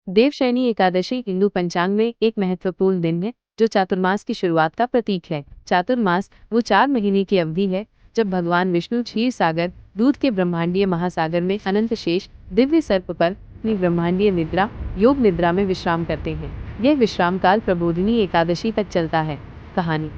देवशयनी एकादशी हिंदू पंचांग में एक महत्वपूर्ण दिन है जो चातुर्मास की शुरुआत का प्रतीक है। चातुर्मास वो 4 महीने की अवधि है जब भगवान विष्णु क्षीर सागर दूध के ब्रह्मांडीय महासागर में अनंत शेष दिव्य सर्प पर अपनी ब्रह्मांडीय निद्रा योग निद्रा में विश्राम करते हैं। यह विश्राम काल प्रबोधिनी एकादशी तक चलता है। कहानी।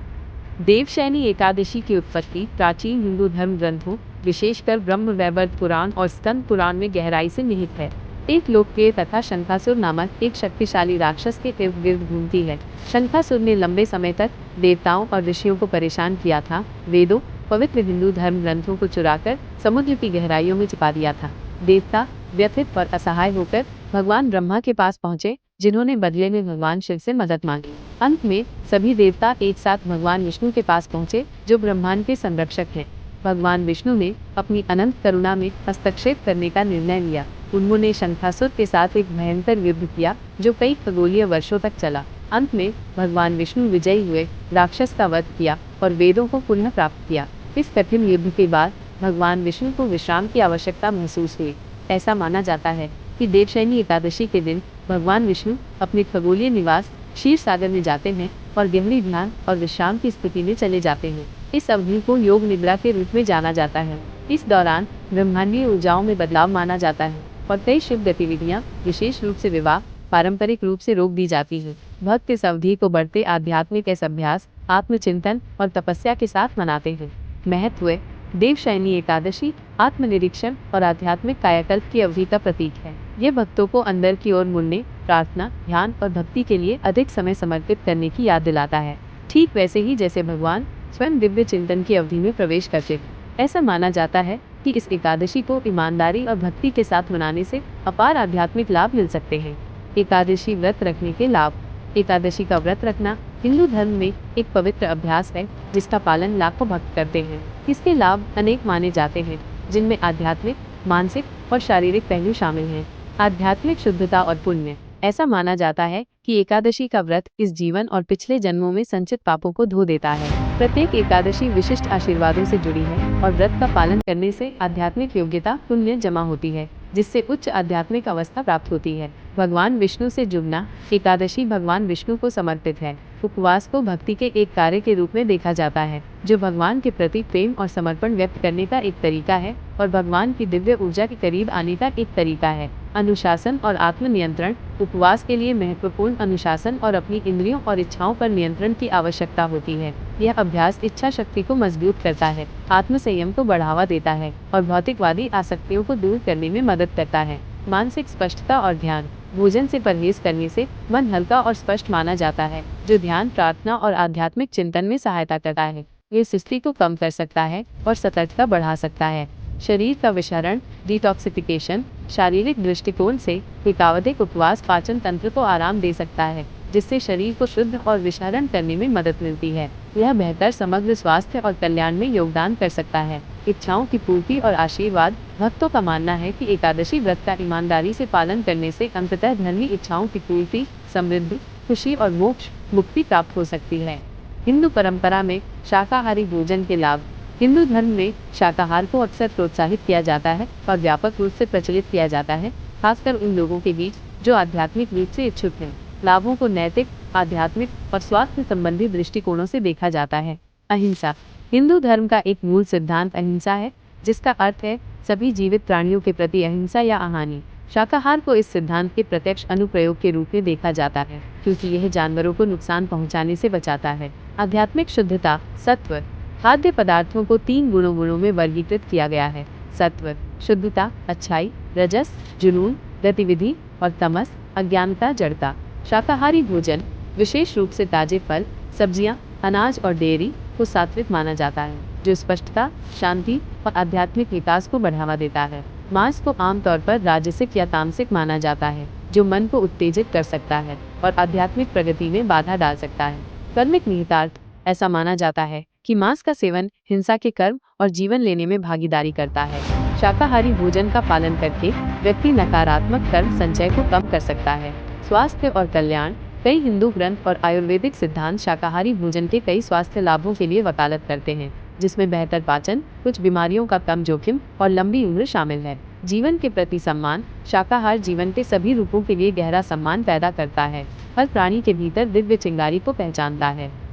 देवशयनी एकादशी की उत्पत्ति प्राचीन हिंदू धर्म ग्रंथों विशेषकर ब्रह्म वैवर्त पुराण और स्कंद पुराण में गहराई से निहित है। एक लोकप्रिय कथा शंखासुर नामक एक शक्तिशाली राक्षस के इर्द गिर्द घूमती है। शंखासुर ने लंबे समय तक देवताओं और ऋषियों को परेशान किया था। वेदों पवित्र हिंदू धर्म ग्रंथों को चुराकर समुद्र की गहराइयों में छिपा दिया था। देवता व्यथित और असहाय होकर भगवान ब्रह्मा के पास पहुंचे, जिन्होंने बदले में भगवान शिव से मदद मांगी। अंत में सभी देवता एक साथ भगवान विष्णु के पास पहुंचे, जो ब्रह्मांड के संरक्षक हैं। भगवान विष्णु ने अपनी अनंत करुणा में हस्तक्षेप करने का निर्णय लिया। उन्होंने शंखासुर के साथ एक भयंकर युद्ध किया जो कई खगोलीय वर्षों तक चला। अंत में भगवान विष्णु विजयी हुए, राक्षस का वध किया और वेदों को पुनः प्राप्त किया। इस कठिन युद्ध के बाद भगवान विष्णु को विश्राम की आवश्यकता महसूस हुई। ऐसा माना जाता है कि देवशयनी एकादशी के दिन भगवान विष्णु अपने खगोलीय निवास क्षीर सागर में जाते हैं और गहरी ध्यान और विश्राम की स्थिति में चले जाते हैं। इस अवधि को योग निद्रा के रूप में जाना जाता है। इस दौरान ब्रह्मांडीय ऊर्जाओं में बदलाव माना जाता है और कई शुभ गतिविधियां, विशेष रूप से विवाह, पारंपरिक रूप से रोक दी जाती है। भक्त इस अवधि को बढ़ते आध्यात्मिक अभ्यास, आत्मचिंतन और तपस्या के साथ मनाते हैं। महत्व। देवशयनी एकादशी आत्मनिरीक्षण और आध्यात्मिक कायाकल्प की अवधि का प्रतीक है। ये भक्तों को अंदर की ओर मुड़ने, प्रार्थना, ध्यान और भक्ति के लिए अधिक समय समर्पित करने की याद दिलाता है। ठीक वैसे ही जैसे भगवान स्वयं दिव्य चिंतन की अवधि में प्रवेश करते हैं। ऐसा माना जाता है कि इस एकादशी को ईमानदारी और भक्ति के साथ मनाने से अपार आध्यात्मिक लाभ मिल सकते हैं। एकादशी व्रत रखने के लाभ। एकादशी का व्रत रखना हिंदू धर्म में एक पवित्र अभ्यास है जिसका पालन लाखों भक्त करते हैं। इसके लाभ अनेक माने जाते हैं, जिनमें आध्यात्मिक, मानसिक और शारीरिक पहलू शामिल हैं। आध्यात्मिक शुद्धता और पुण्य। ऐसा माना जाता है कि एकादशी का व्रत इस जीवन और पिछले जन्मों में संचित पापों को धो देता है। प्रत्येक एकादशी विशिष्ट आशीर्वादों से जुड़ी है और व्रत का पालन करने से आध्यात्मिक योग्यता, पुण्य जमा होती है, जिससे उच्च आध्यात्मिक अवस्था प्राप्त होती है। भगवान विष्णु से जुड़ना। एकादशी भगवान विष्णु को समर्पित है। उपवास को भक्ति के एक कार्य के रूप में देखा जाता है, जो भगवान के प्रति प्रेम और समर्पण व्यक्त करने का एक तरीका है और भगवान की दिव्य ऊर्जा के करीब आने का एक तरीका है। अनुशासन और आत्मनियंत्रण। उपवास के लिए महत्वपूर्ण अनुशासन और अपनी इंद्रियों और इच्छाओं पर नियंत्रण की आवश्यकता होती है। यह अभ्यास इच्छा शक्ति को मजबूत करता है, आत्मसंयम को बढ़ावा देता है और भौतिकवादी आसक्तियों को दूर करने में मदद करता है। मानसिक स्पष्टता और ध्यान। भोजन से परहेज करने से मन हल्का और स्पष्ट माना जाता है, जो ध्यान, प्रार्थना और आध्यात्मिक चिंतन में सहायता करता है। ये सुस्ती को कम कर सकता है और सतर्कता बढ़ा सकता है। शरीर का विषारण, डिटॉक्सिफिकेशन। शारीरिक दृष्टिकोण से एकावधिक उपवास पाचन तंत्र को आराम दे सकता है, जिससे शरीर को शुद्ध और विषारण करने में मदद मिलती है। यह बेहतर समग्र स्वास्थ्य और कल्याण में योगदान कर सकता है। इच्छाओं की पूर्ति और आशीर्वाद। भक्तों का मानना है कि एकादशी व्रत का ईमानदारी से पालन करने से अंततः धर्मी इच्छाओं की पूर्ति, समृद्धि, खुशी और मोक्ष, मुक्ति प्राप्त हो सकती है। हिंदू परंपरा में शाकाहारी भोजन के लाभ। हिंदू धर्म में शाकाहार को अक्सर प्रोत्साहित किया जाता है और व्यापक रूप से प्रचलित किया जाता है, खासकर उन लोगों के बीच जो आध्यात्मिक रूप से इच्छुक हैं। लाभों को नैतिक, आध्यात्मिक और स्वास्थ्य संबंधी दृष्टिकोणों से देखा जाता है। अहिंसा। हिंदू धर्म का एक मूल सिद्धांत अहिंसा है, जिसका अर्थ है सभी जीवित प्राणियों के प्रति अहिंसा या अहानि। शाकाहार को इस सिद्धांत के प्रत्यक्ष अनुप्रयोग के रूप में देखा जाता है, क्योंकि यह जानवरों को नुकसान पहुंचाने से बचाता है। आध्यात्मिक शुद्धता। सत्व। खाद्य पदार्थों को 3 गुणों में वर्गीकृत किया गया है। सत्व शुद्धता, अच्छाई, रजस जुनून, गतिविधि और तमस अज्ञानता, जड़ता। शाकाहारी भोजन विशेष रूप से ताजे फल, सब्जियां, अनाज और डेयरी को सात्विक माना जाता है, जो स्पष्टता, शांति और आध्यात्मिक विकास को बढ़ावा देता है। मांस को आमतौर पर राजसिक या तामसिक माना जाता है, जो मन को उत्तेजित कर सकता है और आध्यात्मिक प्रगति में बाधा डाल सकता है। कर्मिक निहितार्थ। ऐसा माना जाता है कि मांस का सेवन हिंसा के कर्म और जीवन लेने में भागीदारी करता है। शाकाहारी भोजन का पालन करके व्यक्ति नकारात्मक कर्म संचय को कम कर सकता है। स्वास्थ्य और कल्याण। कई हिंदू ग्रंथ और आयुर्वेदिक सिद्धांत शाकाहारी भोजन के कई स्वास्थ्य लाभों के लिए वकालत करते हैं, जिसमें बेहतर पाचन, कुछ बीमारियों का कम जोखिम और लंबी उम्र शामिल है। जीवन के प्रति सम्मान। शाकाहार जीवन के सभी रूपों के लिए गहरा सम्मान पैदा करता है। हर प्राणी के भीतर दिव्य चिंगारी को पहचानता है।